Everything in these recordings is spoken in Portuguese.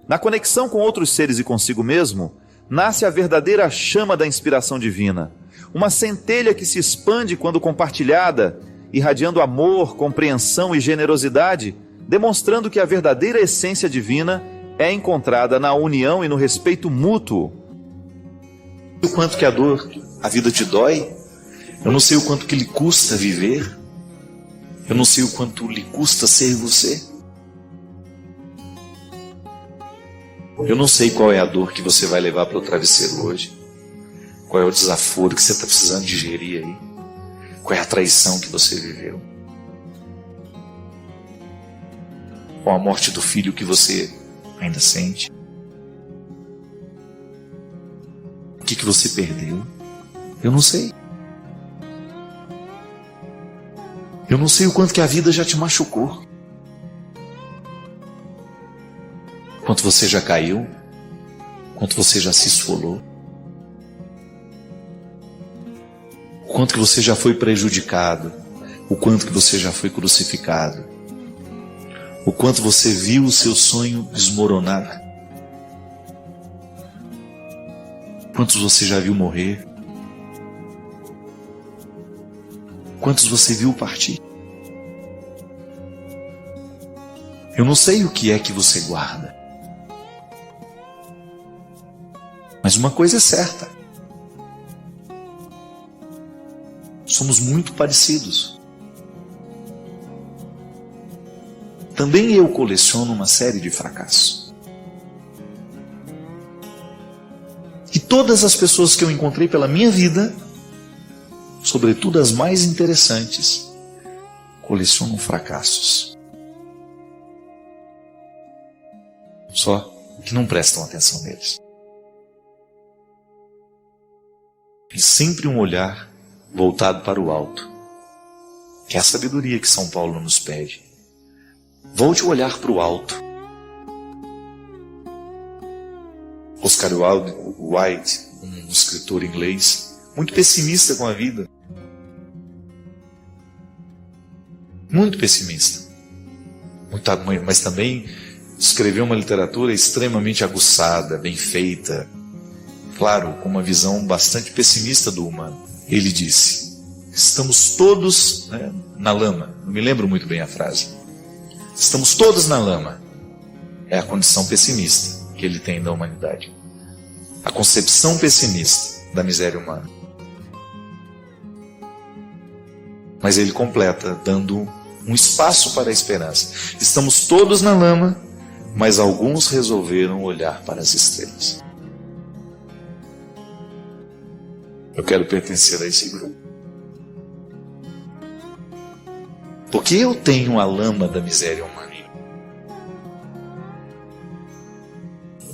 Na conexão com outros seres e consigo mesmo, nasce a verdadeira chama da inspiração divina, uma centelha que se expande quando compartilhada, irradiando amor, compreensão e generosidade, demonstrando que a verdadeira essência divina é encontrada na união e no respeito mútuo. O quanto que a vida te dói, eu não sei o quanto que lhe custa viver, eu não sei o quanto lhe custa ser você. Eu não sei qual é a dor que você vai levar para o travesseiro hoje, qual é o desaforo que você está precisando digerir aí, qual é a traição que você viveu, qual a morte do filho que você ainda sente, o que você perdeu. Eu não sei. Eu não sei o quanto que a vida já te machucou, quanto você já caiu, quanto você já se esfolou, o quanto que você já foi prejudicado, o quanto que você já foi crucificado, o quanto você viu o seu sonho desmoronar, quantos você já viu morrer, quantos você viu partir. Eu não sei o que é que você guarda, mas uma coisa é certa: somos muito parecidos. Também eu coleciono uma série de fracassos. E todas as pessoas que eu encontrei pela minha vida, sobretudo as mais interessantes, colecionam fracassos. Só que não prestam atenção neles. E sempre um olhar voltado para o alto, que é a sabedoria que São Paulo nos pede. Volte o olhar para o alto. Oscar Wilde, um escritor inglês, muito pessimista com a vida. Muito pessimista. Mas também escreveu uma literatura extremamente aguçada, bem feita. Claro, com uma visão bastante pessimista do humano. Ele disse: estamos todos na lama. Não me lembro muito bem a frase. Estamos todos na lama. É a condição pessimista que ele tem da humanidade. A concepção pessimista da miséria humana. Mas ele completa, dando um espaço para a esperança. Estamos todos na lama, mas alguns resolveram olhar para as estrelas. Eu quero pertencer a esse grupo. Porque eu tenho a lama da miséria humana.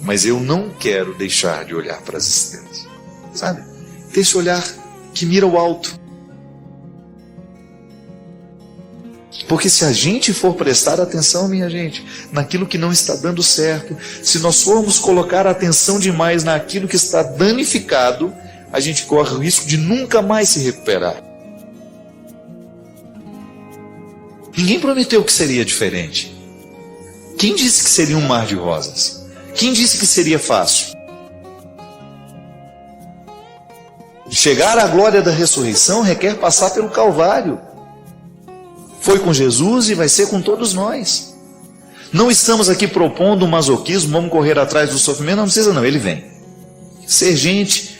Mas eu não quero deixar de olhar para as estrelas. Sabe? Ter esse olhar que mira o alto. Porque se a gente for prestar atenção, minha gente, naquilo que não está dando certo, se nós formos colocar atenção demais naquilo que está danificado, a gente corre o risco de nunca mais se recuperar. Ninguém prometeu que seria diferente. Quem disse que seria um mar de rosas? Quem disse que seria fácil? Chegar à glória da ressurreição requer passar pelo Calvário. Foi com Jesus e vai ser com todos nós. Não estamos aqui propondo um masoquismo, vamos correr atrás do sofrimento, não precisa não, ele vem. Ser gente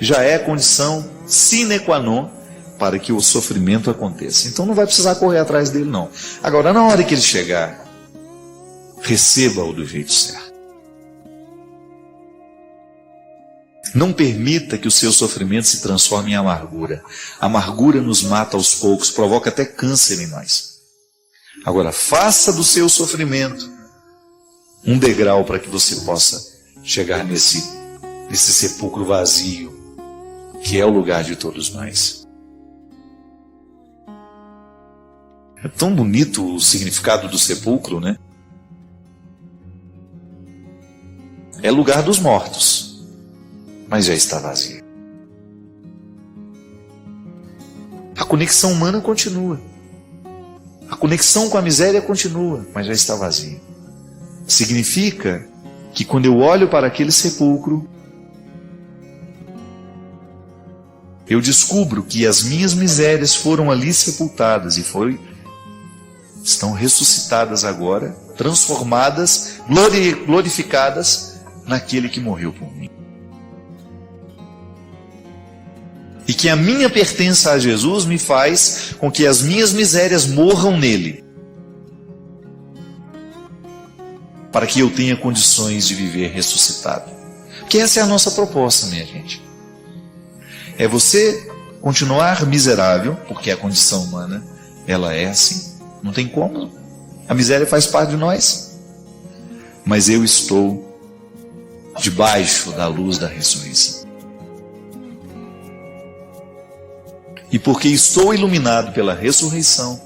já é condição sine qua non para que o sofrimento aconteça. Então não vai precisar correr atrás dele não. Agora, na hora que ele chegar, receba-o do jeito certo. Não permita que o seu sofrimento se transforme em amargura. A amargura nos mata aos poucos, provoca até câncer em nós. Agora, faça do seu sofrimento um degrau para que você possa chegar nesse sepulcro vazio, que é o lugar de todos nós. É tão bonito o significado do sepulcro, né? É lugar dos mortos, mas já está vazio. A conexão humana continua. A conexão com a miséria continua, mas já está vazio. Significa que quando eu olho para aquele sepulcro, eu descubro que as minhas misérias foram ali sepultadas e estão ressuscitadas agora, transformadas, glorificadas naquele que morreu por mim. E que a minha pertença a Jesus me faz com que as minhas misérias morram nele, para que eu tenha condições de viver ressuscitado. Porque essa é a nossa proposta, minha gente. É você continuar miserável, porque a condição humana, ela é assim, não tem como. A miséria faz parte de nós. Mas eu estou debaixo da luz da ressurreição. E porque estou iluminado pela ressurreição,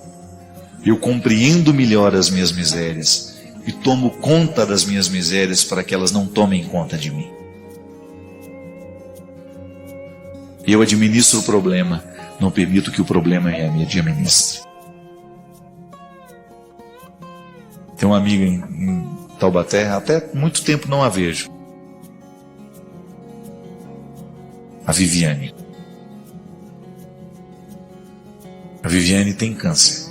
eu compreendo melhor as minhas misérias e tomo conta das minhas misérias para que elas não tomem conta de mim. Eu administro o problema, não permito que o problema me administre. Tem uma amiga em Taubaté, até muito tempo não a vejo. A Viviane. A Viviane tem câncer.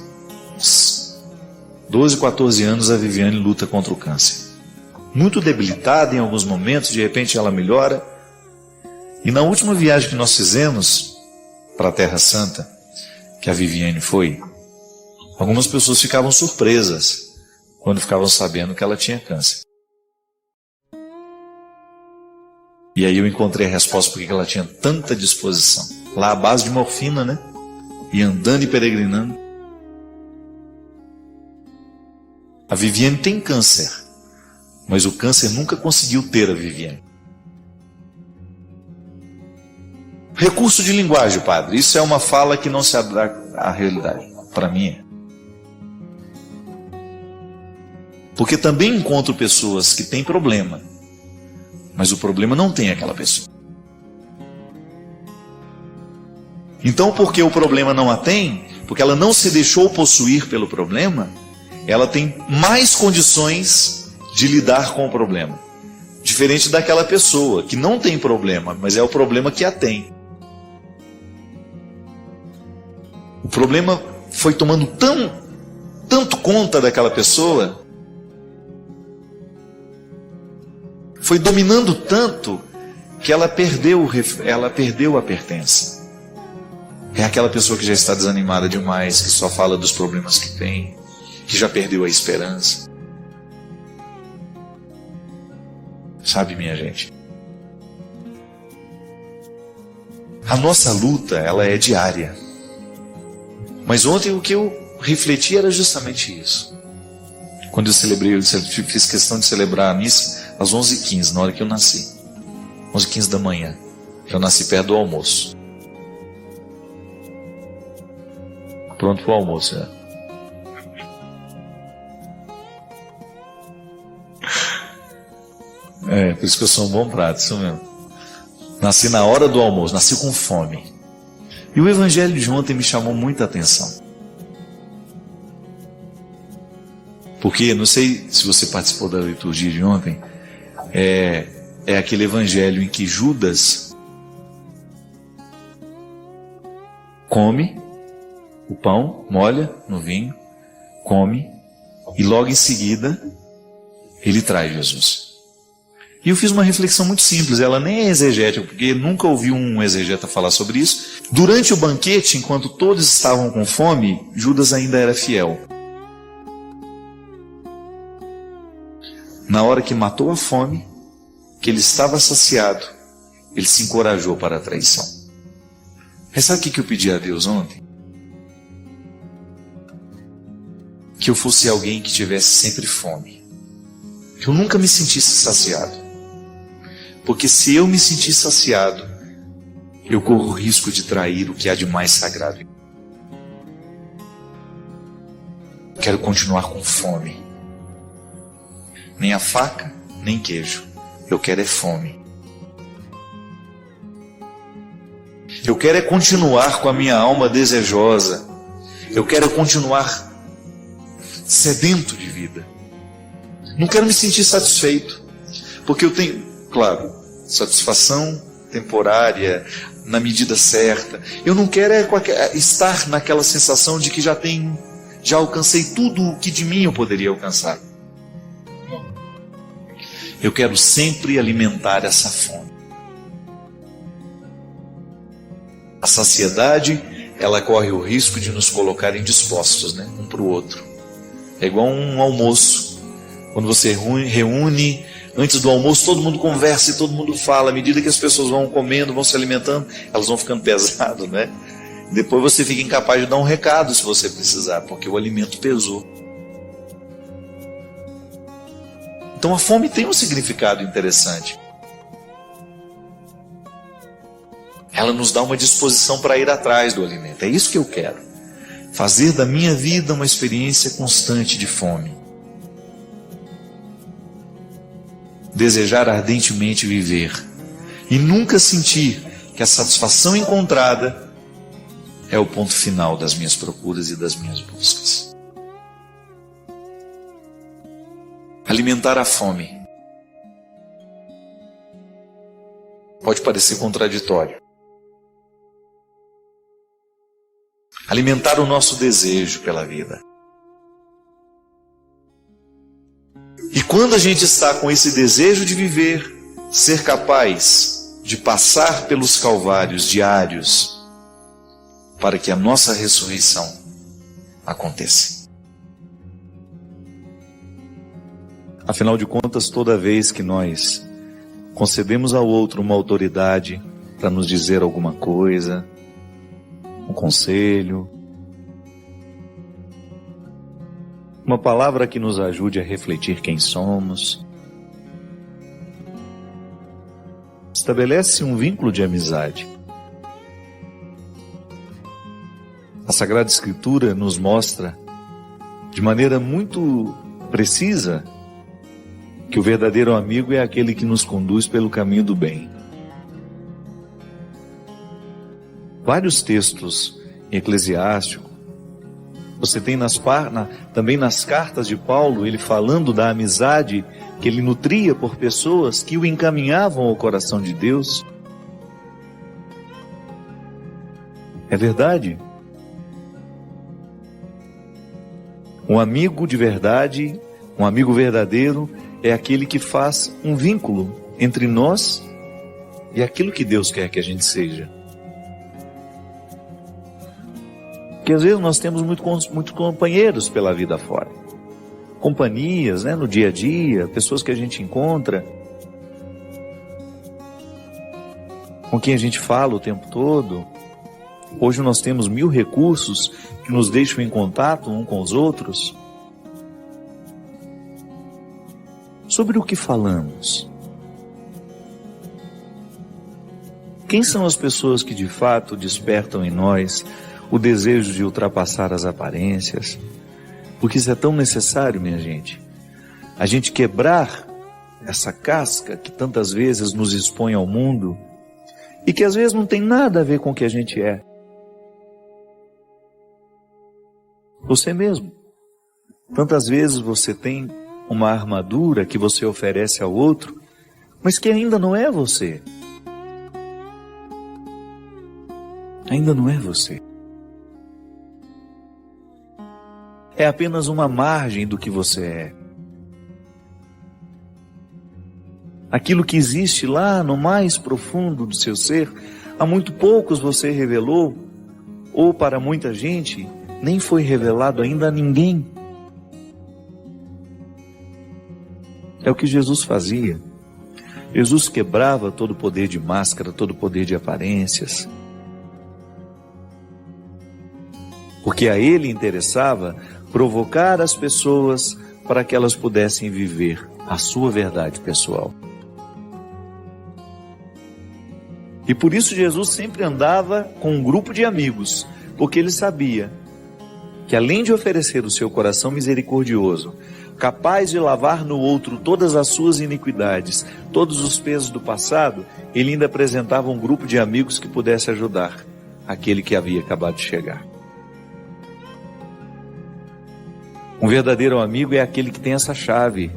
12, 14 anos a Viviane luta contra o câncer. Muito debilitada em alguns momentos, de repente ela melhora. E na última viagem que nós fizemos para a Terra Santa, que a Viviane foi, algumas pessoas ficavam surpresas quando ficavam sabendo que ela tinha câncer. E aí eu encontrei a resposta porque ela tinha tanta disposição. Lá à base de morfina, né? E andando e peregrinando. A Viviane tem câncer, mas o câncer nunca conseguiu ter a Viviane. Recurso de linguagem, padre. Isso é uma fala que não se adapta à realidade. Para mim é. Porque também encontro pessoas que têm problema, mas o problema não tem aquela pessoa. Então, porque o problema não a tem, porque ela não se deixou possuir pelo problema, ela tem mais condições de lidar com o problema. Diferente daquela pessoa que não tem problema, mas é o problema que a tem. O problema foi tomando tanto conta daquela pessoa, foi dominando tanto, que ela perdeu a pertença. É aquela pessoa que já está desanimada demais, que só fala dos problemas que tem, que já perdeu a esperança. Sabe, minha gente? A nossa luta, ela é diária. Mas ontem o que eu refleti era justamente isso. Quando eu fiz questão de celebrar a missa às 11h15, na hora que eu nasci. 11h15 da manhã. Eu nasci perto do almoço. Pronto para o almoço, por isso que eu sou um bom prato, isso mesmo. Nasci na hora do almoço, nasci com fome. E o evangelho de ontem me chamou muita atenção. Porque, não sei se você participou da liturgia de ontem, é aquele evangelho em que Judas come o pão, molha no vinho, come, e logo em seguida ele traz Jesus. E eu fiz uma reflexão muito simples, ela nem é exegética, porque nunca ouvi um exegeta falar sobre isso. Durante o banquete, enquanto todos estavam com fome, Judas ainda era fiel. Na hora que matou a fome, que ele estava saciado, ele se encorajou para a traição. Mas sabe o que eu pedi a Deus ontem? Que eu fosse alguém que tivesse sempre fome. Que eu nunca me sentisse saciado. Porque se eu me sentir saciado, eu corro o risco de trair o que há de mais sagrado. Quero continuar com fome. Nem a faca, nem queijo. Eu quero é fome. Eu quero é continuar com a minha alma desejosa. Eu quero é continuar sedento de vida. Não quero me sentir satisfeito. Porque eu tenho, claro, satisfação temporária, na medida certa. Eu não quero estar naquela sensação de que já alcancei tudo o que de mim eu poderia alcançar. Eu quero sempre alimentar essa fome. A saciedade, ela corre o risco de nos colocar indispostos, né? Um para o outro. É igual um almoço. Quando você reúne, antes do almoço todo mundo conversa e todo mundo fala. À medida que as pessoas vão comendo, vão se alimentando, elas vão ficando pesadas, né? Depois você fica incapaz de dar um recado se você precisar, porque o alimento pesou. Então a fome tem um significado interessante. Ela nos dá uma disposição para ir atrás do alimento. É isso que eu quero. Fazer da minha vida uma experiência constante de fome. Desejar ardentemente viver. E nunca sentir que a satisfação encontrada é o ponto final das minhas procuras e das minhas buscas. Alimentar a fome. Pode parecer contraditório. Alimentar o nosso desejo pela vida. E quando a gente está com esse desejo de viver, ser capaz de passar pelos calvários diários para que a nossa ressurreição aconteça. Afinal de contas, toda vez que nós concedemos ao outro uma autoridade para nos dizer alguma coisa, um conselho, uma palavra que nos ajude a refletir quem somos, estabelece um vínculo de amizade. A Sagrada Escritura nos mostra de maneira muito precisa que o verdadeiro amigo é aquele que nos conduz pelo caminho do bem. Vários textos em Eclesiástico, você tem também nas cartas de Paulo, ele falando da amizade que ele nutria por pessoas que o encaminhavam ao coração de Deus. É verdade. Um amigo de verdade, um amigo verdadeiro, é aquele que faz um vínculo entre nós e aquilo que Deus quer que a gente seja. Porque às vezes nós temos muitos companheiros pela vida fora. Companhias, né, no dia a dia, pessoas que a gente encontra, com quem a gente fala o tempo todo. Hoje nós temos 1000 recursos que nos deixam em contato um com os outros. Sobre o que falamos? Quem são as pessoas que de fato despertam em nós o desejo de ultrapassar as aparências? Porque isso é tão necessário, minha gente. A gente quebrar essa casca que tantas vezes nos expõe ao mundo e que às vezes não tem nada a ver com o que a gente é. Você mesmo. Tantas vezes você tem uma armadura que você oferece ao outro, mas que ainda não é você. Ainda não é você. É apenas uma margem do que você é. Aquilo que existe lá no mais profundo do seu ser, há muito poucos você revelou, ou para muita gente, nem foi revelado ainda a ninguém. É o que Jesus fazia. Jesus quebrava todo o poder de máscara, todo o poder de aparências. Porque a ele interessava provocar as pessoas para que elas pudessem viver a sua verdade pessoal. E por isso Jesus sempre andava com um grupo de amigos, porque ele sabia que além de oferecer o seu coração misericordioso, capaz de lavar no outro todas as suas iniquidades, todos os pesos do passado, ele ainda apresentava um grupo de amigos que pudesse ajudar aquele que havia acabado de chegar. Um verdadeiro amigo é aquele que tem essa chave.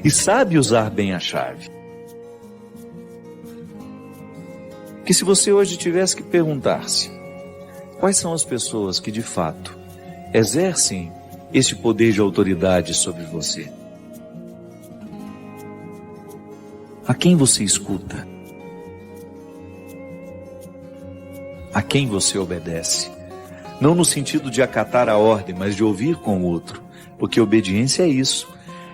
e sabe usar bem a chave. Que se você hoje tivesse que perguntar-se quais são as pessoas que de fato exercem este poder de autoridade sobre você, a quem você escuta? A quem você obedece? Não no sentido de acatar a ordem, mas de ouvir com o outro. Porque obediência é isso.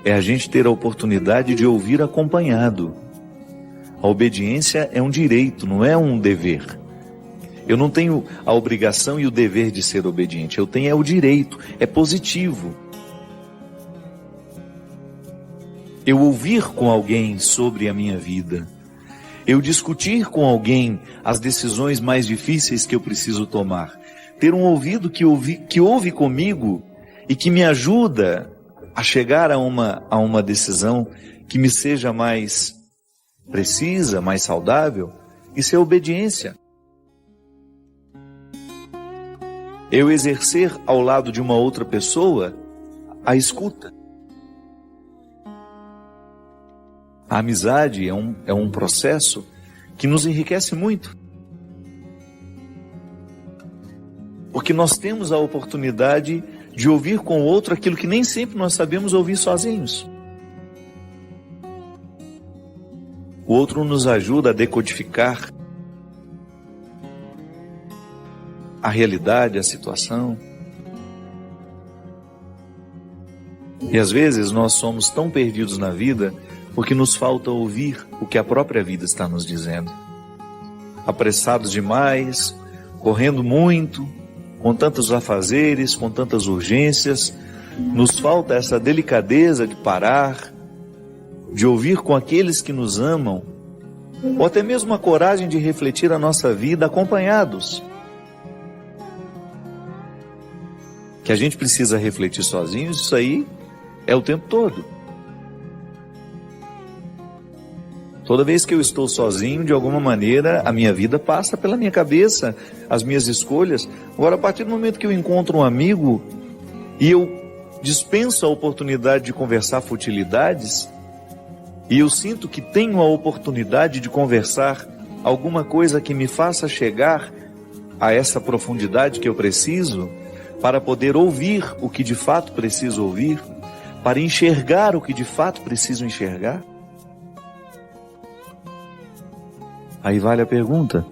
É a gente ter a oportunidade de ouvir acompanhado. A obediência é um direito, não é um dever. Eu não tenho a obrigação e o dever de ser obediente. Eu tenho o direito, é positivo. Eu ouvir com alguém sobre a minha vida. Eu discutir com alguém as decisões mais difíceis que eu preciso tomar. Ter um ouvido que ouve comigo e que me ajuda a chegar a uma decisão que me seja mais precisa, mais saudável. Isso é obediência. Eu exercer ao lado de uma outra pessoa a escuta. A amizade é um processo que nos enriquece muito. Porque nós temos a oportunidade de ouvir com o outro aquilo que nem sempre nós sabemos ouvir sozinhos. O outro nos ajuda a decodificar a realidade, a situação. E às vezes nós somos tão perdidos na vida porque nos falta ouvir o que a própria vida está nos dizendo. Apressados demais, correndo muito, com tantos afazeres, com tantas urgências, nos falta essa delicadeza de parar, de ouvir com aqueles que nos amam, ou até mesmo a coragem de refletir a nossa vida acompanhados. Que a gente precisa refletir sozinhos, isso aí é o tempo todo. Toda vez que eu estou sozinho, de alguma maneira, a minha vida passa pela minha cabeça, as minhas escolhas. Agora, a partir do momento que eu encontro um amigo e eu dispenso a oportunidade de conversar futilidades, e eu sinto que tenho a oportunidade de conversar alguma coisa que me faça chegar a essa profundidade que eu preciso, para poder ouvir o que de fato preciso ouvir, para enxergar o que de fato preciso enxergar. Aí vale a pergunta: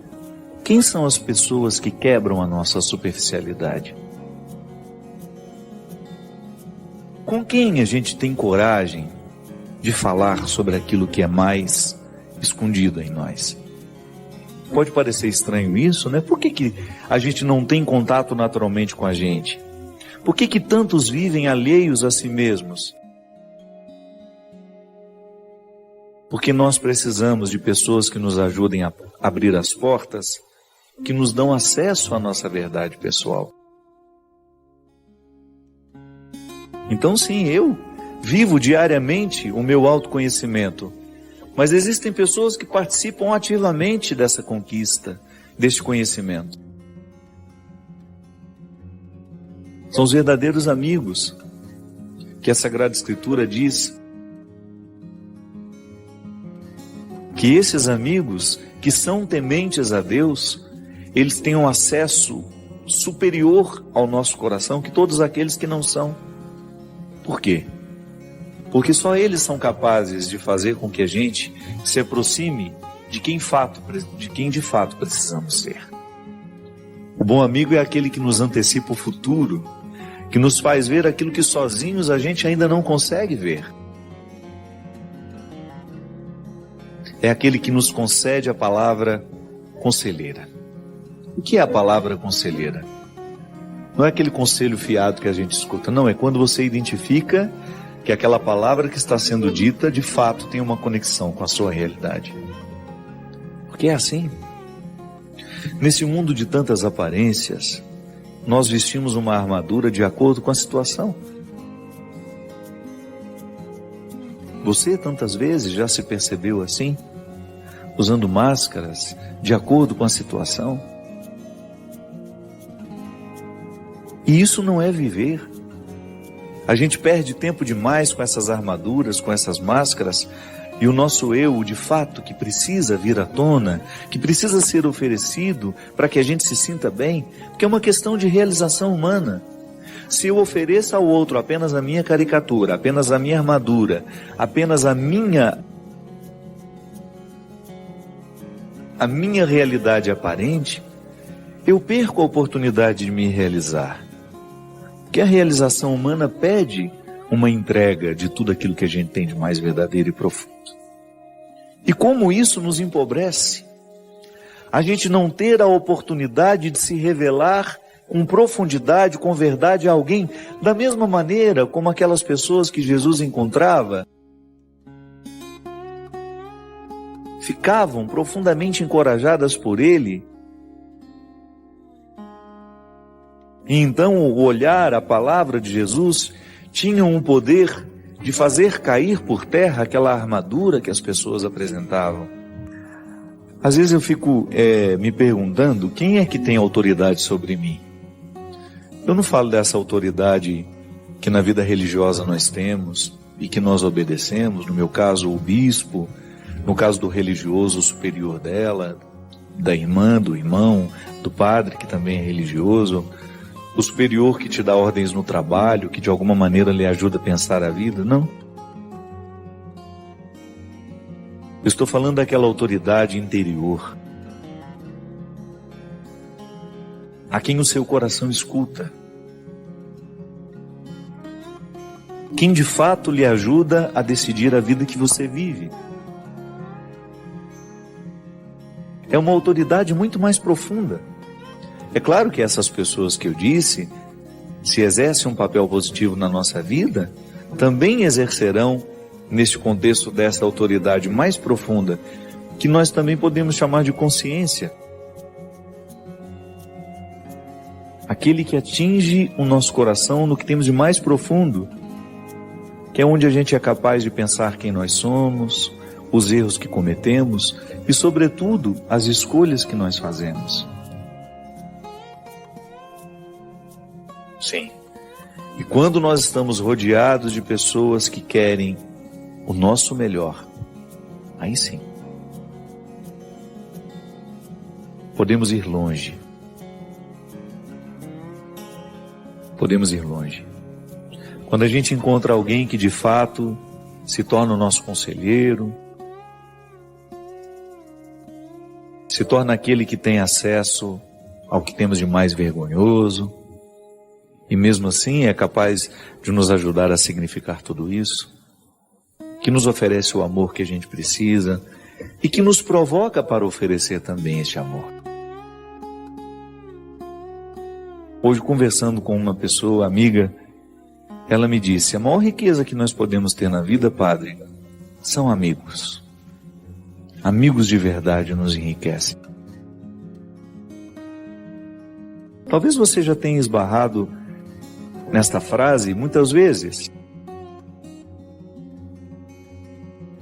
quem são as pessoas que quebram a nossa superficialidade? Com quem a gente tem coragem de falar sobre aquilo que é mais escondido em nós? Pode parecer estranho isso, né? Por que a gente não tem contato naturalmente com a gente? Por que tantos vivem alheios a si mesmos? Porque nós precisamos de pessoas que nos ajudem a abrir as portas, que nos dão acesso à nossa verdade pessoal. Então sim, eu vivo diariamente o meu autoconhecimento, mas existem pessoas que participam ativamente dessa conquista, deste conhecimento. São os verdadeiros amigos, que a Sagrada Escritura diz que esses amigos que são tementes a Deus, eles têm um acesso superior ao nosso coração que todos aqueles que não são. Por quê? Porque só eles são capazes de fazer com que a gente se aproxime de quem de fato precisamos ser. O bom amigo é aquele que nos antecipa o futuro, que nos faz ver aquilo que sozinhos a gente ainda não consegue ver. É aquele que nos concede a palavra conselheira. O que é a palavra conselheira? Não é aquele conselho fiado que a gente escuta, não, é quando você identifica que aquela palavra que está sendo dita, de fato, tem uma conexão com a sua realidade. Porque é assim. Nesse mundo de tantas aparências, nós vestimos uma armadura de acordo com a situação. Você tantas vezes já se percebeu assim? Usando máscaras de acordo com a situação? E isso não é viver. A gente perde tempo demais com essas armaduras, com essas máscaras, e o nosso eu, de fato, que precisa vir à tona, que precisa ser oferecido para que a gente se sinta bem, porque é uma questão de realização humana. Se eu ofereço ao outro apenas a minha caricatura, apenas a minha armadura, apenas a minha realidade aparente, eu perco a oportunidade de me realizar. Porque a realização humana pede uma entrega de tudo aquilo que a gente tem de mais verdadeiro e profundo. E como isso nos empobrece, a gente não ter a oportunidade de se revelar com profundidade, com verdade a alguém, da mesma maneira como aquelas pessoas que Jesus encontrava, ficavam profundamente encorajadas por ele, e então o olhar, a palavra de Jesus, tinham um poder de fazer cair por terra aquela armadura que as pessoas apresentavam. Às vezes eu fico me perguntando, quem é que tem autoridade sobre mim? Eu não falo dessa autoridade que na vida religiosa nós temos e que nós obedecemos, no meu caso o bispo, no caso do religioso o superior dela, da irmã, do irmão, do padre que também é religioso, o superior que te dá ordens no trabalho, que de alguma maneira lhe ajuda a pensar a vida, não. Eu estou falando daquela autoridade interior, a quem o seu coração escuta, quem de fato lhe ajuda a decidir a vida que você vive. É uma autoridade muito mais profunda. É claro que essas pessoas que eu disse, se exercem um papel positivo na nossa vida, também exercerão, neste contexto dessa autoridade mais profunda, que nós também podemos chamar de consciência. Aquele que atinge o nosso coração no que temos de mais profundo, que é onde a gente é capaz de pensar quem nós somos, os erros que cometemos e, sobretudo, as escolhas que nós fazemos. Sim. E quando nós estamos rodeados de pessoas que querem o nosso melhor, aí sim, podemos ir longe. Podemos ir longe. Quando a gente encontra alguém que de fato se torna o nosso conselheiro, se torna aquele que tem acesso ao que temos de mais vergonhoso, e mesmo assim é capaz de nos ajudar a significar tudo isso, que nos oferece o amor que a gente precisa e que nos provoca para oferecer também este amor. Hoje, conversando com uma pessoa amiga, ela me disse: a maior riqueza que nós podemos ter na vida, padre, são amigos. Amigos de verdade nos enriquecem. Talvez você já tenha esbarrado nesta frase muitas vezes.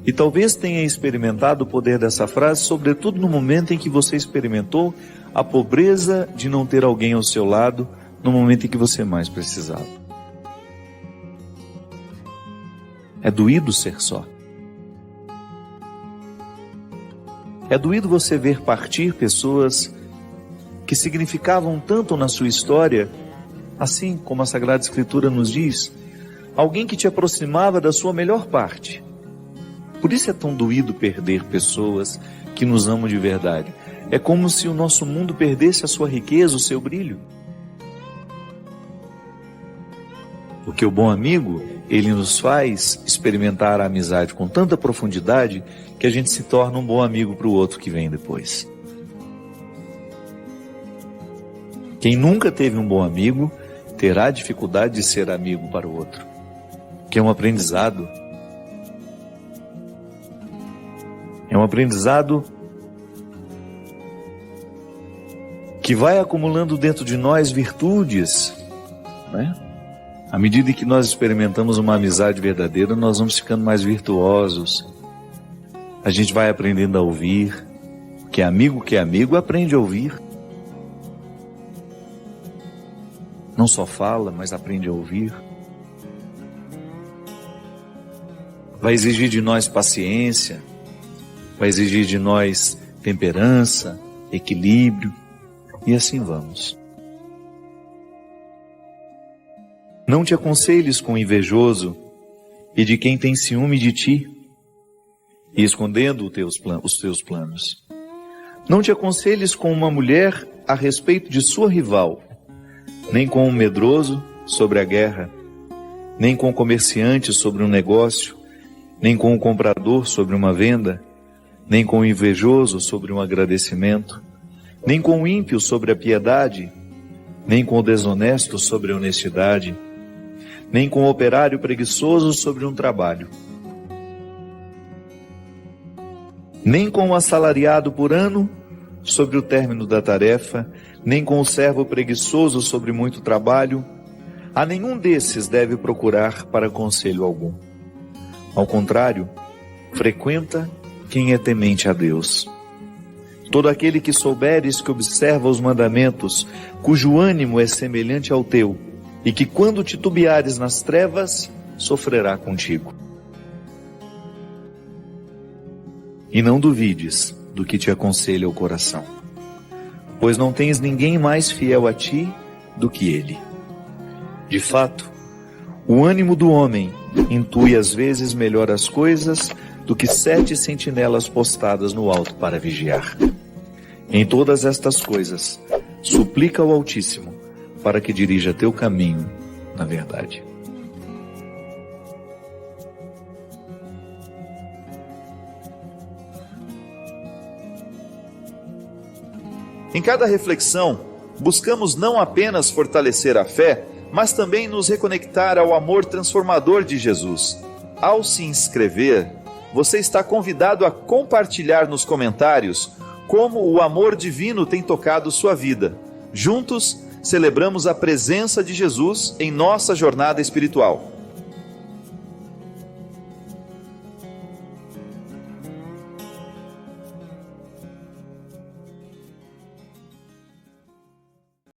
E talvez tenha experimentado o poder dessa frase, sobretudo no momento em que você experimentou a pobreza de não ter alguém ao seu lado no momento em que você mais precisava. É doído ser só. É doído você ver partir pessoas que significavam tanto na sua história, assim como a Sagrada Escritura nos diz, alguém que te aproximava da sua melhor parte. Por isso é tão doído perder pessoas que nos amam de verdade. É como se o nosso mundo perdesse a sua riqueza, o seu brilho. Porque o bom amigo, ele nos faz experimentar a amizade com tanta profundidade que a gente se torna um bom amigo para o outro que vem depois. Quem nunca teve um bom amigo terá dificuldade de ser amigo para o outro, que é um aprendizado. É um aprendizado que vai acumulando dentro de nós virtudes, né? À medida que nós experimentamos uma amizade verdadeira, nós vamos ficando mais virtuosos. A gente vai aprendendo a ouvir, porque amigo que é amigo aprende a ouvir. Não só fala, mas aprende a ouvir. vai exigir de nós paciência, vai exigir de nós temperança, equilíbrio, e assim vamos. Não te aconselhes com o invejoso e de quem tem ciúme de ti, e escondendo os teus planos. Não te aconselhes com uma mulher a respeito de sua rival, nem com um medroso sobre a guerra, nem com o comerciante sobre um negócio, nem com o comprador sobre uma venda, nem com o invejoso sobre um agradecimento, nem com o ímpio sobre a piedade, nem com o desonesto sobre a honestidade, nem com o operário preguiçoso sobre um trabalho, nem com o assalariado por ano sobre o término da tarefa, nem com o servo preguiçoso sobre muito trabalho. A nenhum desses deve procurar para conselho algum. Ao contrário, frequenta quem é temente a Deus. Todo aquele que souberes que observa os mandamentos, cujo ânimo é semelhante ao teu, e que quando titubeares nas trevas, sofrerá contigo. E não duvides do que te aconselha o coração, pois não tens ninguém mais fiel a ti do que ele. De fato, o ânimo do homem intui às vezes melhor as coisas do que 7 sentinelas postadas no alto para vigiar. Em todas estas coisas, suplica ao Altíssimo para que dirija teu caminho na verdade. Em cada reflexão, buscamos não apenas fortalecer a fé, mas também nos reconectar ao amor transformador de Jesus. Ao se inscrever, você está convidado a compartilhar nos comentários como o amor divino tem tocado sua vida. Juntos, celebramos a presença de Jesus em nossa jornada espiritual.